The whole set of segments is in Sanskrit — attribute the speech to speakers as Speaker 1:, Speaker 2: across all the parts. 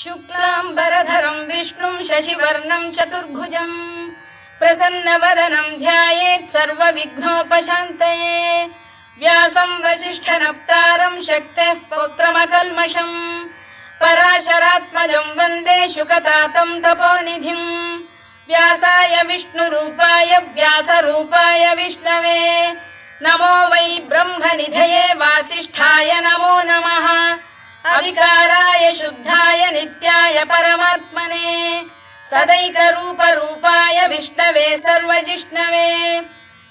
Speaker 1: शुक्लाम्बरधरं विष्णुं शशिवर्णं चतुर्भुजं प्रसन्नवदनं ध्यायेत् सर्वविघ्नोपशान्तये। व्यासं वसिष्ठनप्तारं शक्तेः पौत्रमकल्मषं पराशरात्मजं वन्दे शुकतातं तपोनिधिं। व्यासाय विष्णुरूपाय व्यासरूपाय विष्णवे नमो वै ब्रह्मनिधये वासिष्ठाय नमो नमः। अविकाराय शुद्धाय नित्याय परमात्मने सदैकरूपरूपाय विष्णवे सर्वजिष्णवे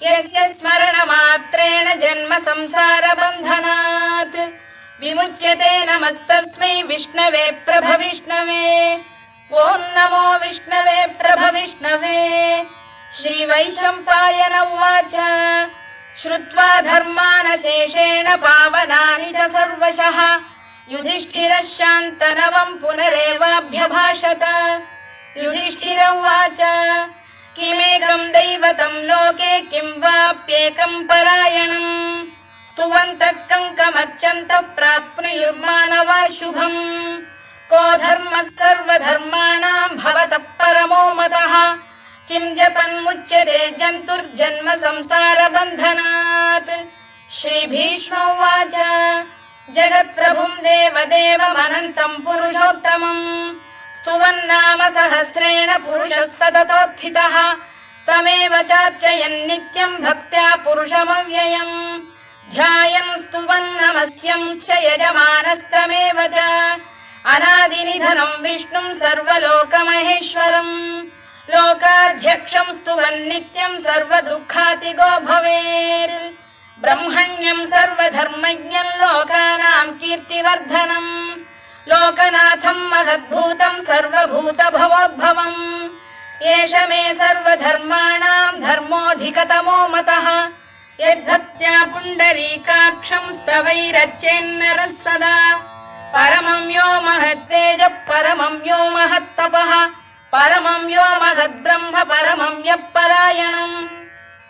Speaker 1: यस्य स्मरणमात्रेण जन्म संसारबन्धनात् विमुच्यते। नमस्तस्मै विष्णवे प्रभविष्णवे। ॐ नमो विष्णवे प्रभविष्णवे। श्रीवैशम्पायन उवाच श्रुत्वा धर्मानशेषेण पावनानि च सर्वशः युधिष्ठिरः शान्तनवं पुनरेवाभ्यभाषत। युधिष्ठिर उवाच किमेकं दैवतं लोके किं वाप्येकं परायणं स्तुवन्तः कङ्कमर्चन्तः प्राप्नुयुर्मानवा शुभम्। को धर्मः सर्वधर्माणां भवतः परमो मतः किं जपन्मुच्यते जन्तुर्जन्म संसारबन्धनात्। श्रीभीष्म उवाच जगत्प्रभुं देवदेवमनन्तं पुरुषोत्तमं स्तुवन्नाम सहस्रेण पुरुषः सततोत्थितः तमेव चार्चयन् नित्यं भक्त्या पुरुषमव्ययम् ध्यायन् स्तुवन् नमस्यं च यजमानस्तमेव च अनादिनिधनं विष्णुं सर्वलोकमहेश्वरम् लोकाध्यक्षं स्तुवन् नित्यं सर्वदुःखातिगो भवेत्। ब्रह्मण्यं सर्वधर्मज्ञं लोकानां कीर्तिवर्धनम् लोकनाथं महद्भूतं सर्वभूतभवोद्भवम् एष मे सर्वधर्माणां धर्मोऽधिकतमो मतः यद्भक्त्या पुण्डरीकाक्षं स्तवैरच्चेन्नरः सदा। परमं यो महत्तेजः परमं यो महत्तपः परमं यो महद्ब्रह्म परमं यः परायणम्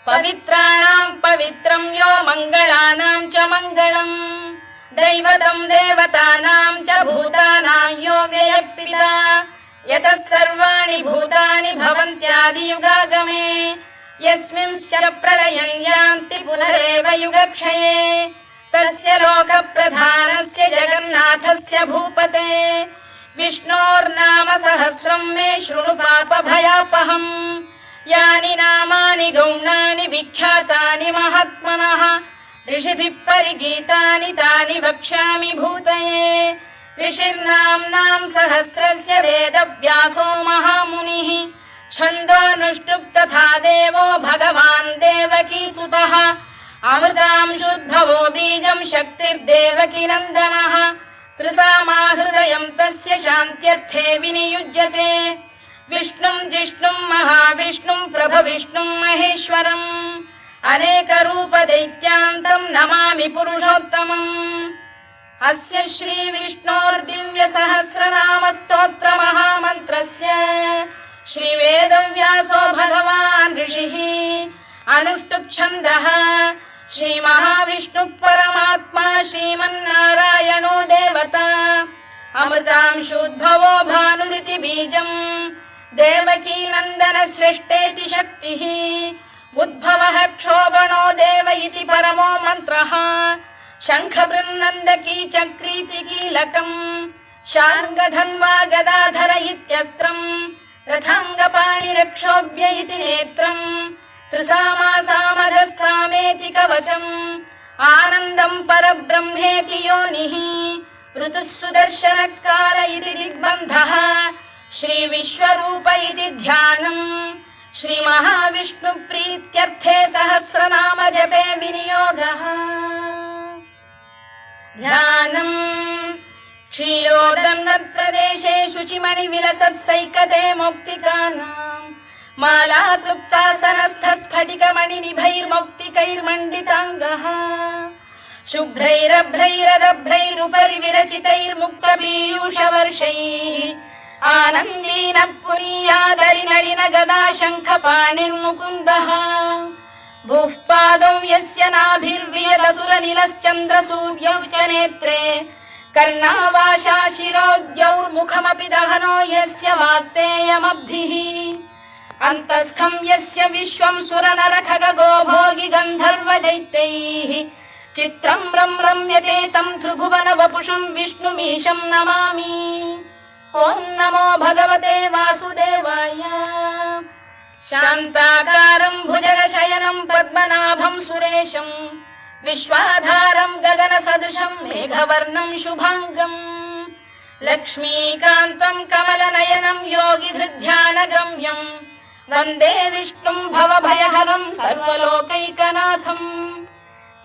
Speaker 1: पवित्राणां पवित्रं यो मङ्गलानां च मङ्गलम् दैवतं देवतानां च भूतानां यो व्ययः यतः सर्वाणि भूतानि भवन्त्यादियुगागमे यस्मिंश्च प्रलयं यान्ति पुनरेव युगक्षये तस्य लोकप्रधानस्य जगन्नाथस्य भूपते विष्णोर्नाम सहस्रं मे शृणु पापभयापहम्। यानि नामानि गौणानि विख्यातानि महात्मनः ऋषिभिः परिगीतानि तानि वक्ष्यामि भूतये। ऋषिर्नाम्नां सहस्रस्य वेदव्यासो महामुनिः छन्दोऽनुष्टुप् तथा देवो भगवान् देवकीसुतः अमृतांशुद्भवो बीजं शक्तिर्देवकी नन्दनः त्रिसामा हृदयं तस्य शान्त्यर्थे विनियुज्यते। विष्णुं जिष्णुं महाविष्णुं प्रभविष्णुं महेश्वरम् अनेकरूपदैत्यान्तं नमामि पुरुषोत्तमम्। अस्य श्रीविष्णोर्दिव्यसहस्रनामस्तोत्रमहामन्त्रस्य श्रीवेदव्यासो भगवान् ऋषिः अनुष्टुप्-छन्दः श्रीमहाविष्णुः परमात्मा श्रीमन्नारायणो देवता अमृतांशुद्भवो भानुरिति बीजम् देवकी नन्दन श्रेष्ठेति शक्तिः उद्भवः क्षोभणो देव इति परमो मन्त्रः शङ्खबृन्नन्दकी चक्रीति कीलकम् शार्ङ्गधन्वा गदाधर इत्यस्त्रम् रथाङ्गपाणिरक्षोभ्य इति नेत्रम् त्रिसामा सामगः सामेति कवचम् आनन्दम् परब्रह्मेति योनिः ऋतुः सुदर्शनकाल इति दिग्बन्धः श्रीविश्वरूप इति ध्यानम् श्रीमहाविष्णुप्रीत्यर्थे सहस्रनाम जपे विनियोगः। ध्यानम् क्षीरोदन्वत्प्रदेशे शुचिमणिविलसत्सैकते मौक्तिकानाम् मालाक्लुप्तासनस्थस्फटिकमणिनिभैर्मौक्तिकैर्मण्डिताङ्गः शुभ्रैरभ्रैरदभ्रैरुपरि विरचितैर्मुक्तपीयूषवर्षैः आनन्दीनः पुनीयादरिनरिन गदा शङ्खपाणिर्मुकुन्दः भूः पादौ यस्य नाभिर्वियदसुरनिलश्चन्द्रसूर्यौ च नेत्रे कर्णावाशा शिरोद्यौर्मुखमपि दहनो यस्य वास्तेयमब्धिः अन्तस्थं यस्य विश्वं सुरनरखगो भोगि गन्धर्वदैत्यैः चित्रं रम्यते तं त्रिभुवन वपुषं विष्णुमीशं नमामि। ॐ नमो भगवते वासुदेवाय। शान्ताकारं भुजगशयनं पद्मनाभं सुरेशं विश्वाधारं गगनसदृशं मेघवर्णं शुभाङ्गम् लक्ष्मीकान्तं कमलनयनं योगिधृध्यानगम्यं वन्दे विष्णुं भवभयहरं सर्वलोकैकनाथम्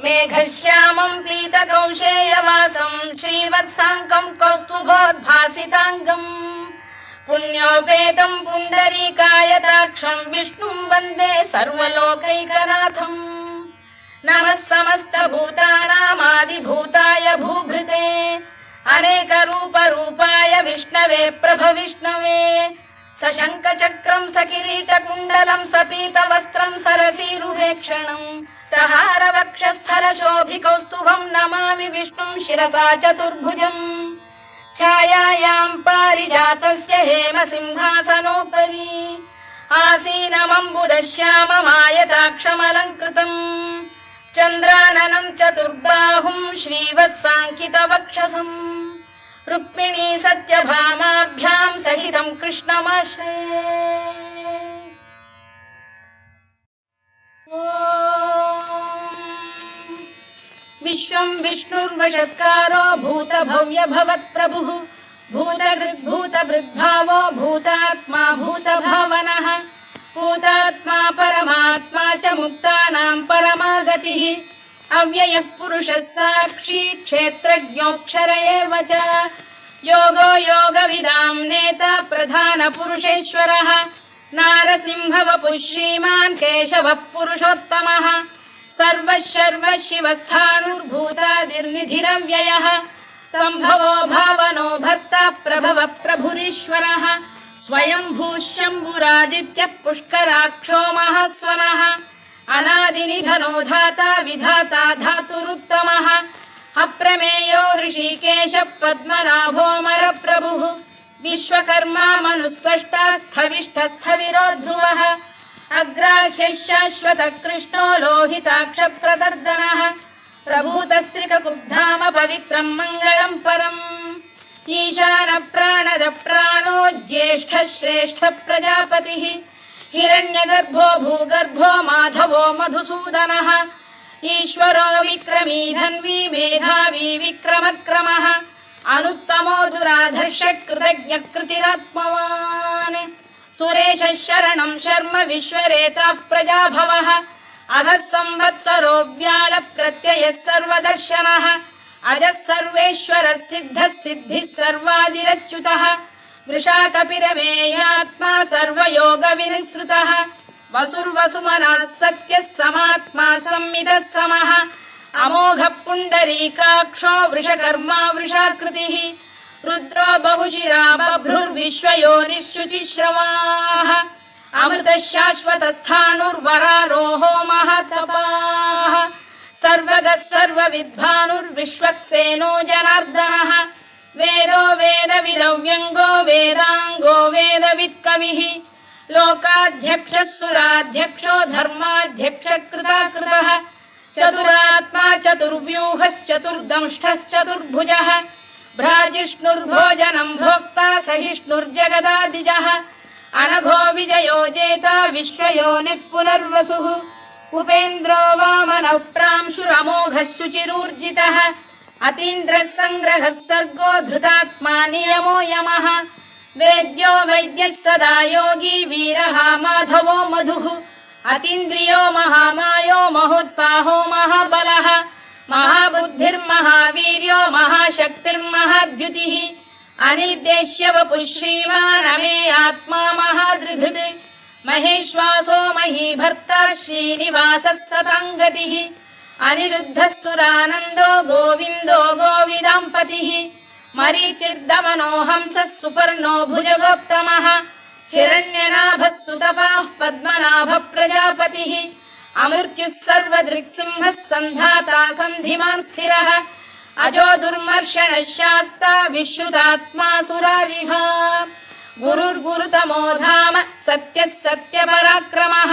Speaker 1: मेघश्यामं पीतकौशेयवासं श्रीवत्साङ्कं कौस्तुभोद्भासिताङ्गम् पुण्योपेतं पुण्डरीकायताक्षं विष्णुं वन्दे सर्वलोकैकनाथम् नमः समस्तभूतानामादिभूताय भूभृते अनेकरूपरूपाय विष्णवे प्रभविष्णवे सशङ्खचक्रं सकिरीटकुण्डलं सपीतवस्त्रं सरसीरुहेक्षणं सहारवक्षस्थलशोभिकौस्तुभं नमामि विष्णुं शिरसा चतुर्भुजम् छायायां पारिजातस्य हेमसिंहासनोपरि आसीनमम्बुदश्याममायताक्षमलङ्कृतम् चन्द्राननं चतुर्बाहुं श्रीवत्साङ्कितवक्षसम् रुक्मिणी सत्यभामाभ्यां सहितं कृष्णमाश्रये। विश्वं विष्णुर्वषत्कारो भूतभव्य भवत्प्रभुः भूतभृद्भावो भूतात्मा भूतभावनः भूतात्मा परमात्मा च मुक्तानां परमागतिः अव्ययः पुरुषः साक्षी क्षेत्रज्ञोऽक्षर एव च योगो योगविदां नेता प्रधानपुरुषेश्वरः नारसिंहवपुः श्रीमान् केशवः पुरुषोत्तमः सर्वशर्व शिवस्थाणुर्भूतादिर्निधिरव्ययः सम्भवो भावनो भर्ता प्रभवः प्रभुरीश्वरः स्वयंभूः शम्भुरादित्यः पुष्कराक्षो महास्वनः अनादिनिधनो धाता विधाता धातुरुत्तमः अप्रमेयो ऋषिकेशः पद्मनाभोऽमरप्रभुः विश्वकर्मा मनुस्पष्टा स्थविष्ठस्थविरो ध्रुवः अग्राह्यः शाश्वतः कृष्णो लोहिताक्षप्रदर्दनः प्रभूतस्त्रिककुब्धाम पवित्रं मङ्गलं परम् ईशान प्राणद प्राणो ज्येष्ठः श्रेष्ठः प्रजापतिः हिरण्यगर्भो भूगर्भो माधवो मधुसूदनः ईश्वरो विक्रमी धन्वी मेधावी विक्रमक्रमः अनुत्तमो दुराधर्षः कृतज्ञः कृतिरात्मवान् सुरेशः शरणं शर्म विश्वरेताः प्रजाभवः अगः संवत्सरो व्याल प्रत्ययः सर्वदर्शनः अजः सर्वेश्वरः सिद्धः सिद्धिः सर्वादिरच्युतः वृषाकपिरमेयात्मा सर्वयोगविनिसृतः वसुर्वसुमनः सत्यः समात्मा संमितः समः अमोघः पुण्डरीकाक्षो वृषकर्मा वृषाकृतिः रुद्रो बहुशिरा बभ्रुर्विश्वयोनिश्चुचिश्रवाः अमृतः शाश्वतस्थाणुर्वरारोहो महातपाः सर्वगः सर्वविद्भानुर्विश्वक्सेनो जनार्दनः वेदो वेदविदव्यङ्गो वेदाङ्गो वेदवित्कविः लोकाध्यक्षः सुराध्यक्षो धर्माध्यक्षः कृताकृतः चतुरात्मा चतुर्व्यूहश्चतुर्दंष्टश्चतुर्भुजः भ्राजिष्णुर्भोजनं भोक्ता सहिष्णुर्जगदादिजः अनघो विजयो जेता विश्वयोनिः पुनर्वसुः उपेन्द्रो वामनः प्रांशुरमोघः शुचिरूर्जितः अतीन्द्रः सङ्ग्रहः सर्गो धृतात्मा नियमो यमः वेद्यो वैद्यः सदा योगी वीरः माधवो मधुः अतीन्द्रियो महामायो महोत्साहो महाबलः महाबुद्धिर्महावीर्यो महाशक्तिर्महाद्युतिः अनिर्देश्य वपुः श्रीमान् अमे आत्मा महाधृधृत् महेश्वासो महीभर्ता श्रीनिवासः सताङ्गतिः अनिरुद्धः सुरानन्दो गोविन्दो गोविदाम्पतिः मरीचिर्दमनो हंसः सुपर्णो भुजगोत्तमः हिरण्यनाभः सुतपाः पद्मनाभः प्रजापतिः अमृत्युः सर्वदृक्सिंहः सन्धाता सन्धिमान् स्थिरः अजो दुर्मर्षणः शास्ता विश्रुतात्मा सुरारिः गुरुर्गुरुतमो धाम सत्यः सत्यपराक्रमः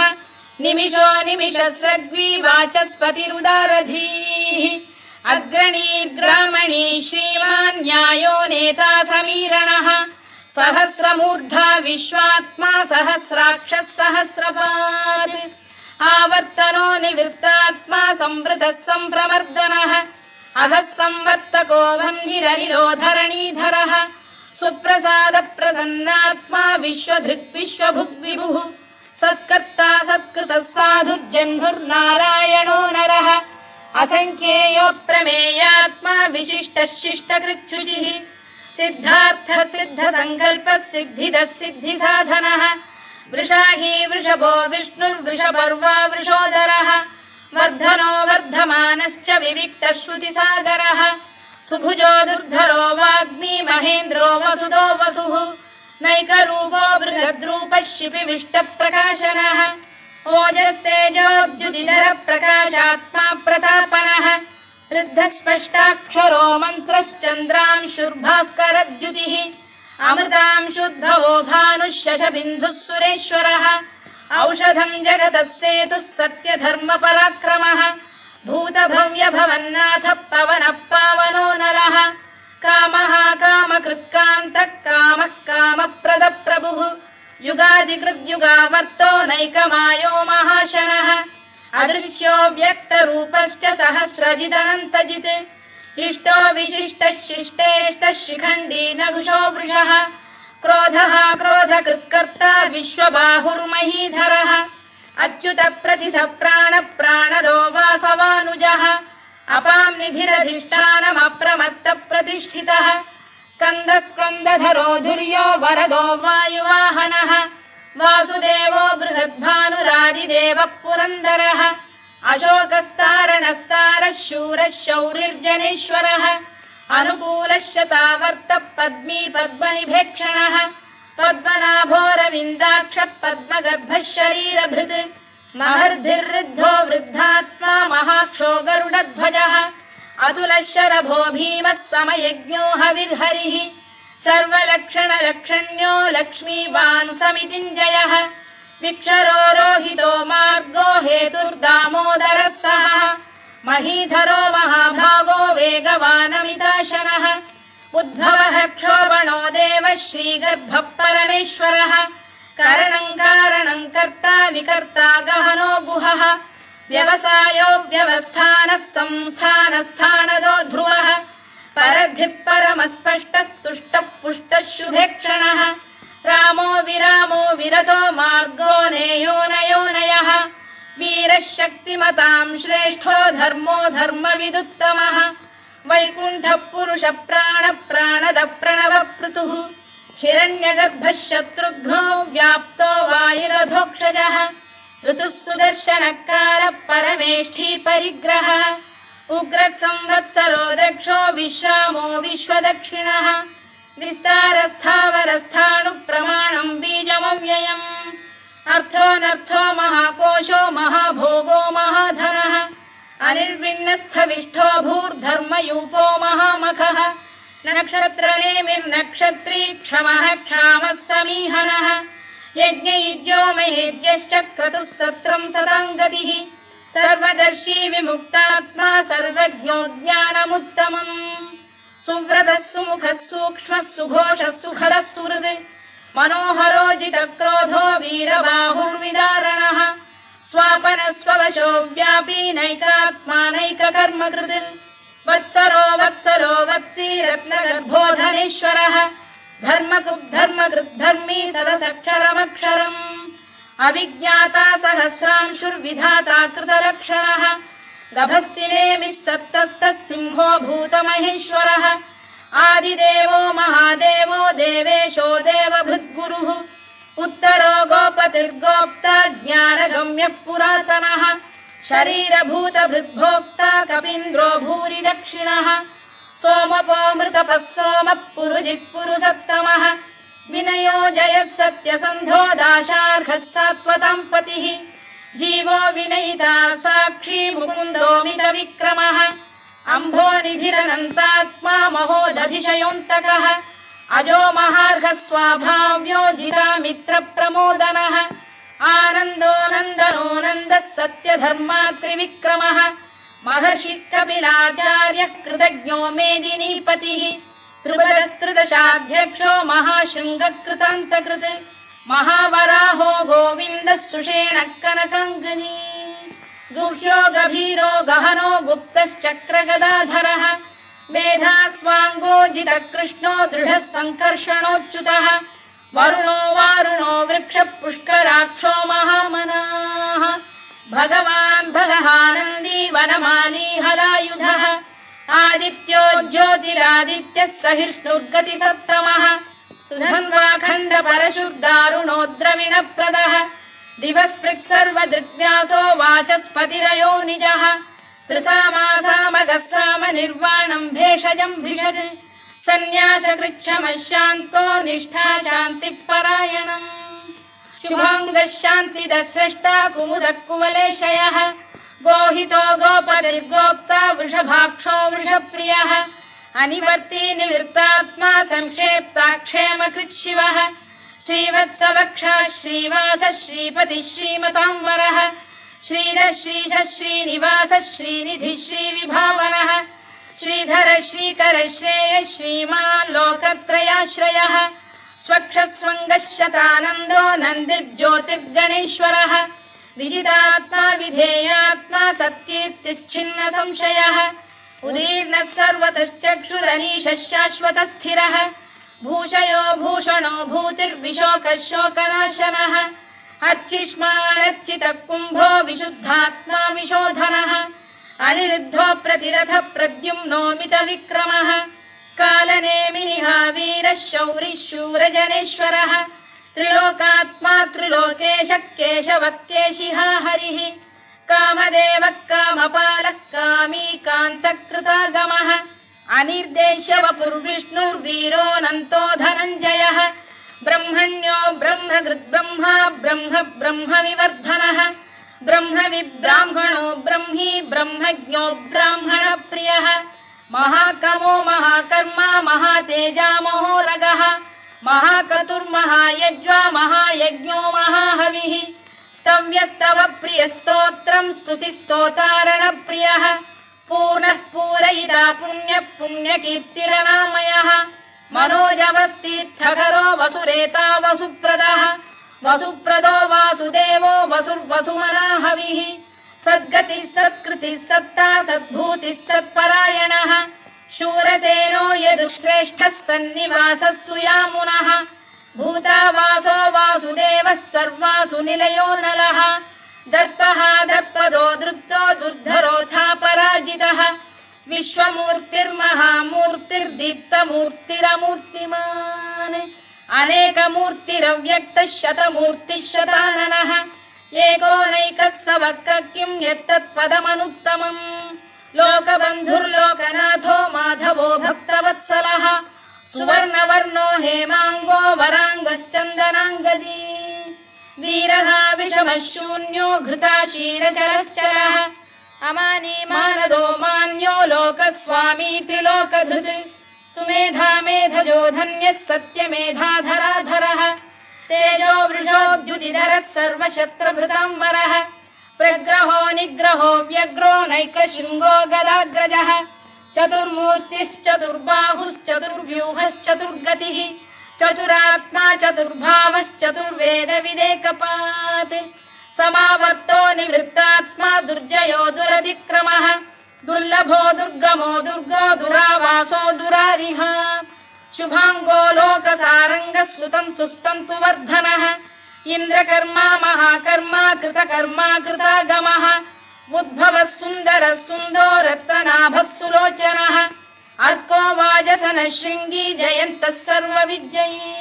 Speaker 1: निमिषो निमिषस्रग्वी वाचस्पतिरुदारधीः अग्रणीर्ग्रामणी श्रीमान् न्यायो नेता समीरणः सहस्रमूर्धा विश्वात्मा सहस्राक्षः सहस्रपात् आवर्तनो निवृत्तात्मा संवृतः सम्प्रमर्दनः अधः संवर्तको वह्निरनिरो धरणीधरः सुप्रसाद प्रसन्नात्मा विश्वधृक् विश्वभुग्विभुः सत्कर्ता सत्कृतः साधुर्जह्नुर्नारायणो नरः असंख्येयो प्रमेयात्मा विशिष्टः शिष्टकृच्छुचिः सिद्धार्थ सिद्ध संकल्पः सिद्धिदः सिद्धिसाधनः वृषाही वृषभो विष्णुर्वृषपर्वा वृषोदरः वर्धनो वर्धमानश्च विविक्तः श्रुतिसागरः सुभुजो दुर्धरो वाग्मी महेन्द्रो वसुदो वसुः नैकरूपो बृहद्रूपः शिपिविष्टप्रकाशनः ओजस्तेजोद्युदिधरः प्रकाशात्मा प्रतापनः वृद्धस्पष्टाक्षरो मन्त्रश्चन्द्रांशुर्भास्करद्युतिः अमृतांशुद्धवो भानुः शशबिन्दुः सुरेश्वरः औषधम् जगतः सेतुः सत्यधर्मपराक्रमः भूतभव्यभवन्नाथः पवनः पावनो नरः कामः कामकृत्कान्तः कामः कामप्रदप्रभुः युगादिकृद्युगावर्तो नैकमायो महाशनः अदृश्यो व्यक्तरूपश्च सहस्रजिदनन्तजित् इष्टो विशिष्टः शिष्टेष्टः शिखण्डी नघुषो वृषः क्रोधः क्रोधकृत्कर्ता विश्वबाहुर्महीधरः अच्युत प्रतिथ प्राण प्राणदो वासवानुजः अपां निधिरधिष्ठानमप्रमत्त प्रतिष्ठितः स्कन्द स्कन्दधरो धुर्यो वरदो वायुवाहनः वासुदेवो बृहद्भानुरादिदेवः पुरन्दरः अशोकस्तारणस्तारः शूरः शौरिर्जनेश्वरः अनुकूलः शतावर्तः पद्मी पद्मनिभेक्षणः पद्मनाभोरविन्दाक्षः पद्मगर्भः शरीरभृत् महर्धिर्वृद्धो वृद्धात्मा महाक्षो गरुडध्वजः अतुलः शरभो भीमः समयज्ञो हविर्हरिः सर्वलक्षणलक्षण्यो लक्ष्मीवान् समितिञ्जयः विक्षरो रोहितो मार्गो हेतुर्दामोदरः सः महीधरो महाभागो वेगवानमिताशनः उद्भवः क्षोभणो देवः श्रीगर्भः परमेश्वरः करणं कारणं कर्ता विकर्ता गहनो गुहः व्यवसायो व्यवस्थानः संस्थानस्थानदो ध्रुवः परधिः परमस्पष्टः तुष्टः पुष्टः शुभेक्षणः रामो विरामो विरतो मार्गो नेयो नयोनयः वीरः शक्तिमतां श्रेष्ठो धर्मो धर्मविदुत्तमः वैकुण्ठः पुरुष प्राण प्राणद प्रणव पृतुः हिरण्यगर्भः शत्रुघ्नो व्याप्तो वायुरधोक्षजः ऋतुः सुदर्शनकारः परमेष्ठी परिग्रहः उग्रः संवत्सरो दक्षो विश्रामो विश्वदक्षिणः विस्तारस्थावरस्थाणुः प्रमाणं बीजमव्ययम् अर्थोऽनर्थो महाकोशो महाभोगो महाधनः अनिर्विण्णस्थविष्ठो भूर्धर्मयूपो महामखः नक्षत्रनेमिर्नक्षत्री क्षमः क्षामः समीहनः यज्ञयुज्यो महेज्यश्च क्रतुः सत्रं सदाङ्गतिः सर्वदर्शी विमुक्तात्मा सर्वज्ञो ज्ञानमुत्तमम् सुव्रतः सुमुखः सूक्ष्मः सुघोषः सुखदः सुहृद् मनोहरो जितक्रोधो वीरबाहुर्विदारणः स्वापनः स्ववशो व्यापी नैकात्मा नैककर्मकृत् वत्सरो वत्सलो वत्सी रत्नगर्भोधनेश्वरः धर्मकृद्धर्मी सदसक्षरमक्षरम् अविज्ञाता सहस्रांशुर्विधाता कृतलक्षणः गभस्तिनेमिः सप्तस्तः सिंहो भूतमहेश्वरः आदिदेवो महादेवो देवेशो देवभृद्गुरुः उत्तरो गोपतिर्गोप्ता ज्ञानगम्यः पुरातनः शरीरभूतभृद्भोक्ता कपीन्द्रो भूरि दक्षिणः सोमपोऽमृतपः सोमः पुरुजिः पुरुसत्तमः विनयो जयः सत्यसन्धो दाशार्हः सात्वतां पतिः जीवो विनयिता साक्षी मुकुन्दो मितविक्रमः अम्भोनिधिरनन्तात्मा महोदधिशयोऽन्तकः अजो महार्घः स्वाभाव्यो जितामित्रप्रमोदनः आनन्दो नन्दनो नन्दः सत्यधर्मात्रिविक्रमः महर्षि कपिलाचार्यः कृतज्ञो मेदिनीपतिः त्रिपदस्त्रिदशाध्यक्षो महाशृङ्गकृतान्तकृत् महावराहो गोविन्दः सुषेणः कनकाङ्गनी गुह्यो गभीरो गहनो गुप्तश्चक्रगदाधरः मेधास्वाङ्गोजितः कृष्णो दृढः सङ्कर्षणोच्युतः वरुणो वारुणो वृक्षः पुष्कराक्षो महामनाः भगवान् भगहानन्दी वनमाली हलायुधः आदित्यो ज्योतिरादित्यः सहिष्णुर्गतिसत्तमः सुधन्वाखण्ड परशुर्दारुणो द्रविणप्रदः दिवस्पृक् सर्वदृग्व्यासो वाचस्पतिरयो निजः त्रिसामासामगः साम निर्वाणम् भेषजम् भिषज सन्न्यासकृच्छमशान्तो निष्ठा शान्तिपरायणम् शुभाङ्गः शान्तिदः स्रष्टा कुमुदः कुवलेशयः गोहितो गोपतिर्गोप्ता वृषभाक्षो वृषप्रियः अनिवर्ती निवृत्तात्मा संक्षेप्ताक्षेमकृत् शिवः श्रीवत्सवक्षः श्रीवासः श्रीपतिः श्रीमताम्बरः श्रीधः श्रीशः श्रीनिवासः श्रीनिधिः श्रीविभावनः श्रीधर श्रीकर श्रेयः श्रीमान् लोकत्रयाश्रयः स्वक्षः स्वङ्गः शतानन्दो नन्दिर्ज्योतिर्गणेश्वरः विजितात्मा विधेयात्मा सत्कीर्तिश्चिन्न संशयः उदीर्णः सर्वतश्चक्षुरनीशः शाश्वतः स्थिरः भूषयो भूषणो भूतिर्विशोकः शोकनाशनः अर्चिष्मानर्चितः कुम्भो विशुद्धात्मा विशोधनः अनिरुद्धो प्रतिरथ प्रद्युम्नो मितविक्रमः कालनेमिनिः वीरः शौरिः शूरजनेश्वरः त्रिलोकात्मा त्रिलोकेशः केशवः केशिः हरिः कामदेवः कामपालः कामी कान्तकृतागमः अनिर्देश्य वपुर्विष्णुर्वीरोऽनन्तो धनञ्जयः ब्रह्मण्यो ब्रह्मकृद्ब्रह्मा ब्रह्म ब्रह्मविवर्धनः ब्रह्मविब्राह्मणो ब्रह्मी ब्रह्मज्ञो ब्राह्मणप्रियः महाकमो महाकर्मा महातेजा महोरगः महाक्रतुर्महायज्वा महायज्ञो महाहविः स्तव्यस्तव प्रियस्तोत्रम् स्तुतिस्तोतारणप्रियः पूर्णः पूरयिता पुण्यः पुण्यकीर्तिरनामयः मनोजवस्तीर्थकरो वसुरेता वसुप्रदः वसुप्रदो वासुदेवो वसुर्वसुमनाहविः सद्गतिः सत्कृतिः सत्ता सद्भूतिः सत्परायणः शूरसेनो यदुश्रेष्ठः सन्निवासः सुयामुनः भूतावासो वासुदेवः सर्वासु निलयो नलः दर्पः दर्पदो दृप्तो दुर्धरोऽथा पराजितः विश्वमूर्तिर्महामूर्तिर्दीप्तमूर्तिरमूर्तिमान् अनेकमूर्तिरव्यक्तः शतमूर्तिः शताननः एकोनैकः स वक्र किं यत्तत्पदमनुत्तमम् लोकबन्धुर्लोकनाथो माधवो भक्तवत्सलः सुवर्णवर्णो हेमाङ्गो वराङ्गश्चन्दनाङ्गदी वीरः विषमः शून्यो घृताशीरचरश्चरः अमानी मानदो मान्यो लोकस्वामी त्रिलोकधृत् सुमेधा मेधजो धन्यः सत्यमेधाधराधरः तेजो वृषोद्युतिधरः सर्वशत्रभृताम्बरः प्रग्रहो निग्रहो व्यग्रो नैकशृङ्गो गदाग्रजः चतुर्मूर्तिश्चतुर्बाहुश्चतुर्व्यूहश्चतुर्गतिः चतुरात्मा चतुर्भावश्चतुर्वेदविदेकपात् समावर्तो निवृत्तात्मा दुर्जयो दुरतिक्रमः दुर्लभो दुर्गमो दुर्गो दुरावासो दुरारिः शुभाङ्गो लोकसारङ्गः स्तुतन्तु वर्धनः इन्द्रकर्मा महाकर्मा कृतकर्मा कृतागमः उद्भवः सुन्दरः सुन्दो रत्ननाभः सुलोचनः अर्को वाजसनः शृङ्गी जयन्तः सर्वविजयी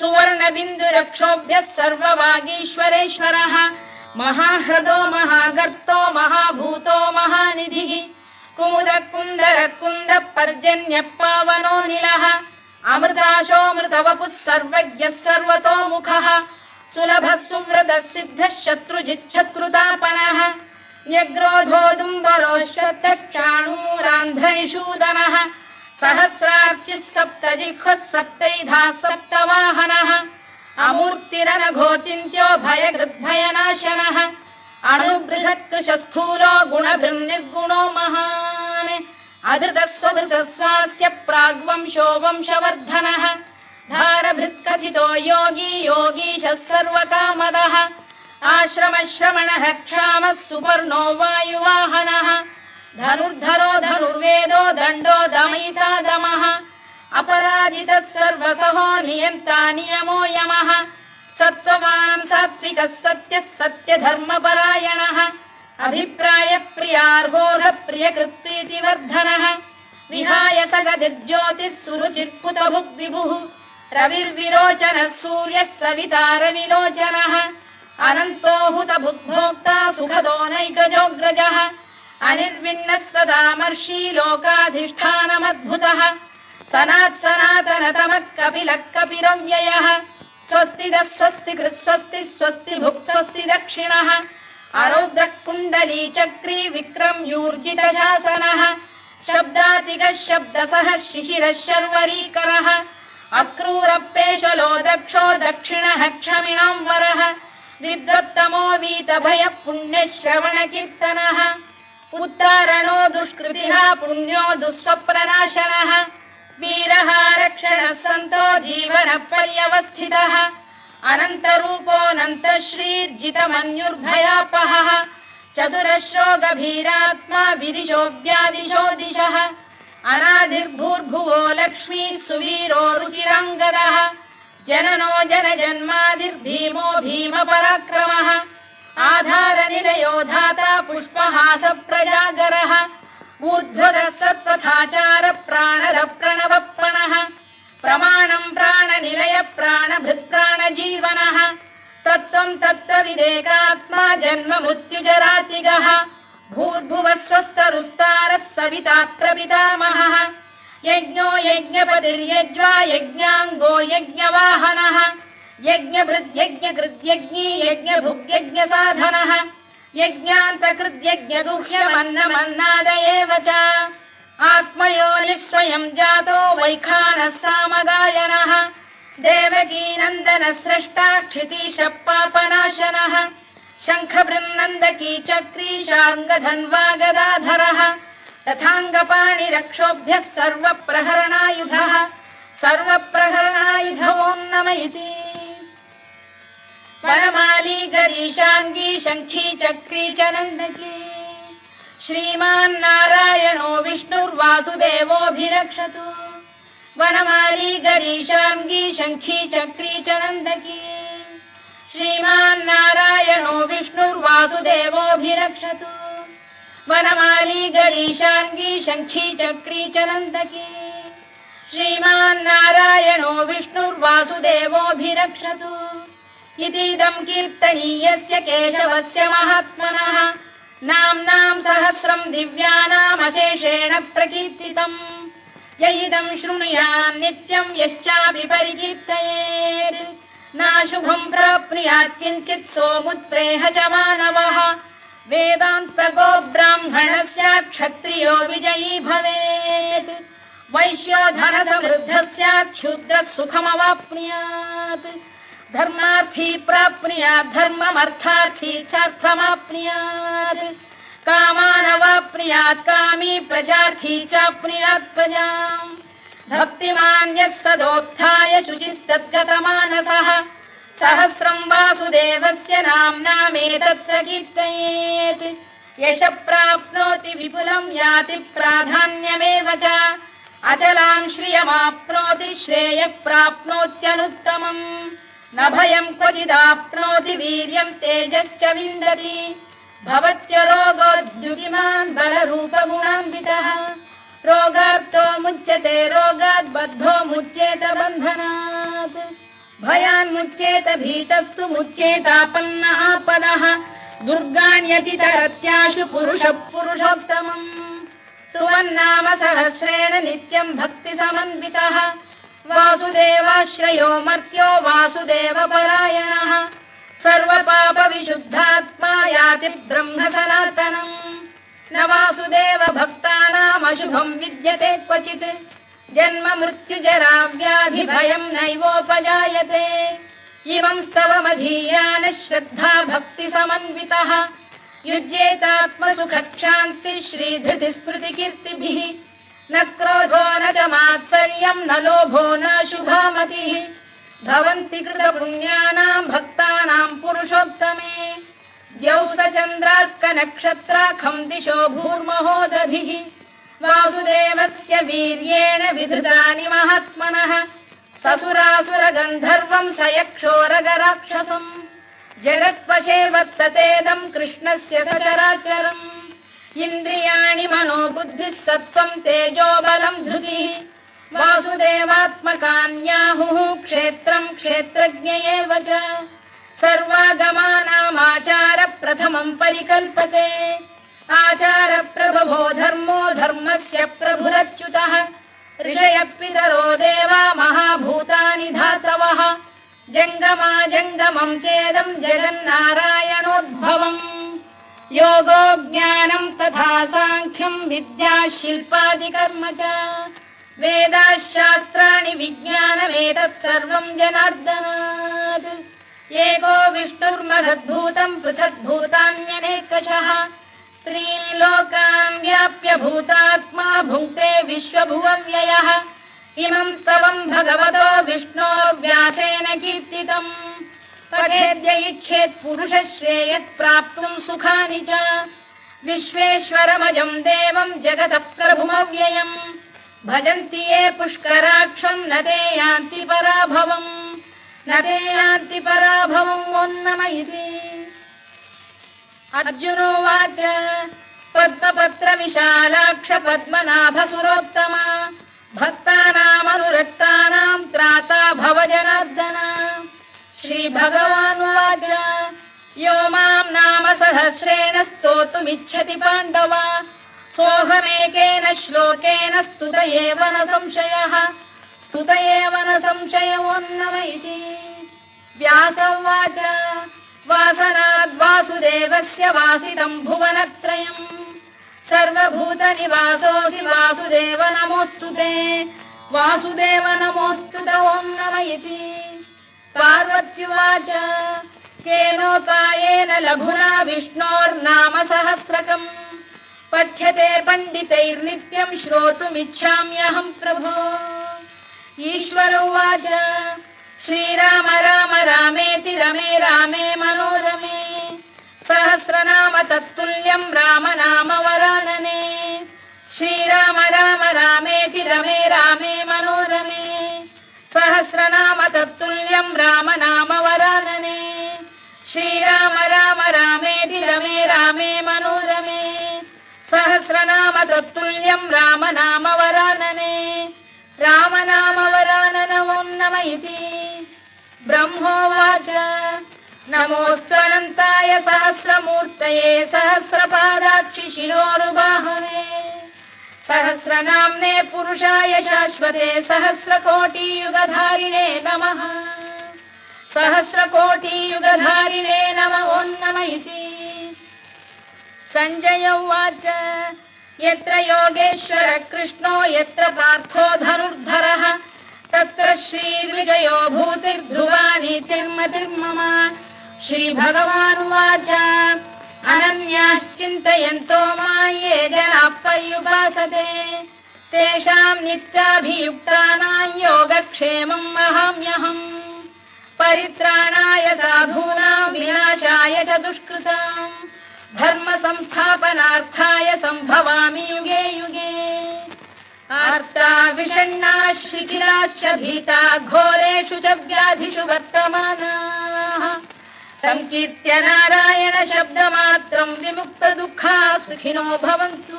Speaker 1: सुवर्णबिन्दुरक्षोभ्यः सर्ववागीश्वरेश्वरः महाह्रदो महागर्तो महाभूतो महानिधिः कुमुदः कुन्दरः कुन्दः पर्जन्यः पावनो निलः अमृताशोऽमृतवपुः सर्वज्ञः सर्वतोमुखः सुलभः सुव्रतः सिद्धः शत्रुजिच्छत्रुतापनः न्यग्रोधोदुम्बरोश्वत्तश्चाणूर सप्तमूलान्ध्रनिषूदनः सहस्रार्चिः सप्तजिह्वः सप्तैधा सप्तवाहनः अमूर्तिरनघोचिन्त्यो भयकृद्भयनाशनः अणुबृहत्कृशस्थूलो गुणभृन्निर्गुणो महान् अधृतस्वधृतस्वास्य प्राग्वंशो वंशवर्धनः भारभृत्कथितो योगी योगीशः सर्वकामदः आश्रमश्रमणः क्षामः सुपर्णो वायुवाहनः धनुर्धरो धनुर्वेदो दण्डो दमयिता दमः अपराजितः सर्वसहो नियन्ता नियमो यमः सत्त्ववान् सात्विकः सत्यः सत्यधर्मपरायणः अभिप्रायप्रियार्होः प्रियकृत्प्रीतिवर्धनः विहाय सगदिर्ज्योतिः सुरुचिर्पुतभुग्विभुः रविर्विरोचनः सूर्यः सविता रविलोचनः अनन्तो हुतभुग्भोक्ता सुखदो नैकजोऽग्रजः अनिर्विण्णः सदामर्षी लोकाधिष्ठानमद्भुतः सनातनतमः कपिलः कपिरव्ययः स्वस्तिदः स्वस्तिकृत् स्वस्ति स्वस्ति भुक् स्वस्ति दक्षिणः आरौद्रः कुण्डली चक्री विक्रम्यूर्जितशासनः शब्दातिगः शब्दसः शिशिरः शर्वरीकरः अक्रूरपेशलो दक्षो दक्षिणः क्षमिणाम्बरः विद्वत्तमो वीतभयः पुण्यश्रवणकीर्तनः उत्तारणो दुष्कृतिः पुण्यो दुःस्वप्ननाशनः वीरः रक्षणः सन्तो जीवनपर्यवस्थितः अनन्तरूपोऽनन्तश्रीर्जितमन्युर्भयापहः चतुरश्रो गभीरात्मा विदिशो व्यादिशो दिशः अनादिर्भूर्भुवो लक्ष्मी सुवीरो रुचिराङ्गदः जननो जनजन्मादिर्भीमो भीमपराक्रमः आधारनिलयो धाता पुष्पहास प्रजागरः ऊर्ध्वगः सत्त्वथाचार प्राणद प्रणवप्रणः प्रमाणं प्राणनिलय प्राणभृत्प्राणजीवनः तत्त्वं तत्त्वविदेकात्मा जन्म मृत्युजरातिगः भूर्भुवः स्वस्तरुस्तारः सविता प्रपितामहः यज्ञो यज्ञपतिर्यज्वा यज्ञाङ्गो यज्ञवाहनः यज्ञभृद्यज्ञकृद्यज्ञी यज्ञभुग्यज्ञसाधनः यज्ञान्तकृद्यज्ञगुह्यमन्नमन्नाद एव च आत्मयोनिः स्वयं जातो वैखानः सामगायनः देवकीनन्दनः स्रष्टा क्षितीशः पापनाशनः शङ्खबृन्नन्दकी चक्री शार्ङ्गधन्वा गदाधरः रथाङ्गपाणिरक्षोभ्यः सर्वप्रहरणायुधः सर्वप्रहरणायुध ॐ नम इति वनमाली गरीशाङ्गी शङ्खी चक्री च नन्दकी श्रीमान्नारायणो विष्णुर्वासुदेवोऽभिरक्षतु वनमाली गरीशाङ्गी शङ्खी चक्री च नन्दकी श्रीमान्नारायणो विष्णुर्वासुदेवोऽभिरक्षतु वनमाली गरीशाङ्गी शङ्खी चक्री च नन्दकी श्रीमान्नारायणो विष्णुर्वासुदेवोऽभिरक्षतु इतीदं कीर्तनीयस्य केशवस्य महात्मनः नाम्नां सहस्रं दिव्यानामशेषेण प्रकीर्तितम् य इदं शृणुयात् नित्यं यश्चापि परिकीर्तयेत् नाशुभं प्राप्नुयात् किञ्चित् सोमुत्प्रेह च मानवः वेदान्तको ब्राह्मणः स्यात् क्षत्रियो विजयी भवेत् वैश्यो धनसमृद्धः स्यात् शूद्रः सुखमवाप्नुयात् धर्मार्थी प्राप्नुयात् धर्ममर्थार्थी चार्थमाप्नुयात् कामानवाप्नुयात् कामी प्रजार्थी चाप्नुयात् प्रजाम् भक्तिमान् यः सदोत्थाय शुचिस्तद्गतमानसः सहस्रं वासुदेवस्य नाम्नामेतत्र कीर्तयेत् यशः प्राप्नोति विपुलं याति प्राधान्यमेव च अचलां श्रियमाप्नोति श्रेयः प्राप्नोत्यनुत्तमम् न भयं क्वचिदाप्नोति वीर्यं तेजश्च विन्दति भवत्य रोगोद्युतिमान् बलरूपगुणान्वितः रोगार्तो मुच्यते रोगात् बद्धो मुच्येत बन्धनात् भयान्मुच्येत भीतस्तु मुच्येतापन्न आपदः दुर्गाण्यतितरत्याशु पुरुषः पुरुषोत्तमम् सुवन्नाम सहस्रेण नित्यं भक्तिसमन्वितः वासुदेवाश्रयो मर्त्यो वासुदेवपरायणः सर्वपापविशुद्धात्मा याति ब्रह्म सनातनम् न वासुदेव भक्तानाम् शुभं विद्यते क्वचित् जन्म मृत्युजरा व्याधि भयं नैवोपजायते इमं स्तवमधीयानः श्रद्धा भक्ति समन्वितः युज्येतात्मसुखक्षान्तिः श्रीधृतिस्मृतिकीर्तिभिः न क्रोधो न च मात्सर्यं न लोभो न शुभामतिः भवन्ति कृतपुण्यानां भक्तानां पुरुषोत्तमे द्यौः स चन्द्रार्कनक्षत्राखं दिशो भूर्महोदधिः वासुदेवस्य वीर्येण विधृतानि महात्मनः ससुरासुरगन्धर्वं स यक्षोरगराक्षसम् जगत्वशे वर्ततेदं कृष्णस्य सचराचरम् इन्द्रियाणि मनो बुद्धिः सत्त्वं तेजो बलं धृतिः वासुदेवात्मकान्याहुः क्षेत्रं क्षेत्रज्ञ एव च सर्वागमानामाचार प्रथमं परिकल्पते आचार प्रभवो धर्मो धर्मस्य प्रभुरच्युतः ऋषयः पितरो देवा महाभूतानि धातवः जङ्गमा जङ्गमं चेदं जगन्नारायणोद्भवम् योगो ज्ञानं तथा साङ्ख्यं विद्या शिल्पादिकर्म च वेदाः शास्त्राणि विज्ञानमेतत् सर्वं जनार्दनात् एको विष्णुर्महद्भूतं पृथग्भूतान्यनेकशः त्रीन् लोकान् व्याप्य भूतात्मा भुङ्क्ते विश्वभुवव्ययः इमं स्तवं भगवतो विष्णोः व्यासेन कीर्तितम् पठेद्य इच्छेत् पुरुषः श्रेयत् प्राप्तुं सुखानि च विश्वेश्वरमजं देवं जगतः प्रभुमव्ययम् भजन्ति ये पुष्कराक्षं न ते यान्ति पराभवम् नम इति अर्जुनोवाच पद्मपत्र विशालाक्ष पद्मनाभसुरोत्तमा भक्तानामनुरक्तानां त्राता भव जनार्दन श्रीभगवानुवाच यो मां नाम सहस्रेण स्तोतुमिच्छति पाण्डव सोऽहमेकेन श्लोकेन स्तुत एव न संशयो नम इति व्यास उवाच वासनाद् वासुदेवस्य वासितं भुवनत्रयम् सर्वभूतनिवासोऽसि वासुदेव नमोऽस्तु ते वासुदेव नमोऽस्तु ते ॐ नम इति पार्वत्युवाच केनोपायेन लघुना विष्णोर्नाम सहस्रकम् पठ्यते पण्डितैर्नित्यं श्रोतुमिच्छाम्यहं प्रभो ईश्वर उवाच श्रीराम राम रामेति रमे रामे मनोरमे सहस्रनाम तत्तुल्यं राम नाम वरानने श्रीराम राम रामेति रमे रामे मनोरमे सहस्रनाम तत्तुल्यं राम नाम वरानने श्रीराम राम रामेति रमे रामे मनोरमे सहस्रनाम तत्तुल्यं राम नाम वरानने राम नाम वरानन ॐ नम इति ब्रह्मोवाच नमोऽस्त्वनन्ताय सहस्रमूर्तये सहस्रपादाक्षि शिरोरुबाहवे सहस्रनाम्ने पुरुषाय शाश्वते सहस्रकोटियुगधारिणे नमः सहस्रकोटियुगधारिणे नमः ॐ नम इति सञ्जय उवाच यत्र योगेश्वर कृष्णो यत्र पार्थो धनुर्धरः तत्र श्रीविजयो भूतिर्ध्रुवा नीतिर्मतिर्मम श्रीभगवानुवाच अनन्याश्चिन्तयन्तो मां ये जनाः पर्युपासते तेषां नित्याभियुक्तानां योगक्षेमं वहाम्यहम् परित्राणाय साधूनां विनाशाय च दुष्कृतां धर्म संस्थापनार्थाय संभवामि युगे युगे आर्ता विषण्णा शिथिलाश्च भीता घोरेषु च व्याधिषु वर्तमानाः संकीर्त्य नारायण शब्दमात्रं विमुक्त दुःखाः सुखिनो भवन्तु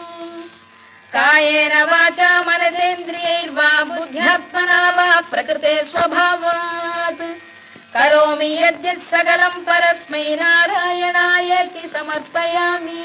Speaker 1: कायेन वाचा मनसेन्द्रियैर्वा बुद्ध्यात्मना वा प्रकृते स्वभावात् करोमि यद्यत् सकलं परस्मै नारायणायेति समर्पयामि।